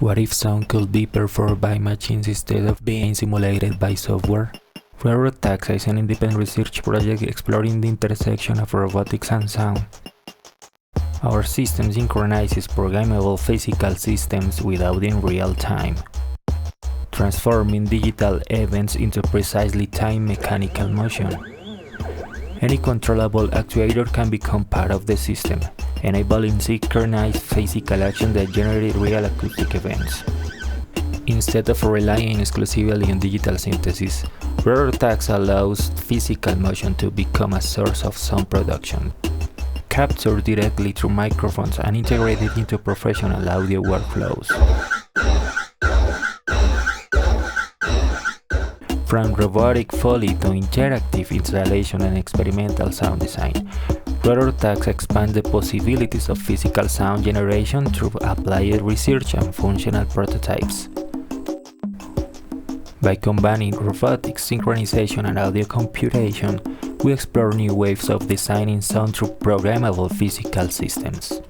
What if sound could be performed by machines instead of being simulated by software? ROTOR TAXA is an independent research project exploring the intersection of robotics and sound. Our system synchronizes programmable physical systems with audio in real time, transforming digital events into precisely timed mechanical motion. Any controllable actuator can become part of the system, enabling synchronized physical action that generate real acoustic events. Instead of relying exclusively on digital synthesis, ROTOR TAXA allows physical motion to become a source of sound production, captured directly through microphones and integrated into professional audio workflows. From robotic foley to interactive installation and experimental sound design, ROTOR TAXA expands the possibilities of physical sound generation through applied research and functional prototypes. By combining robotics, synchronization, and audio computation, we explore new ways of designing sound through programmable physical systems.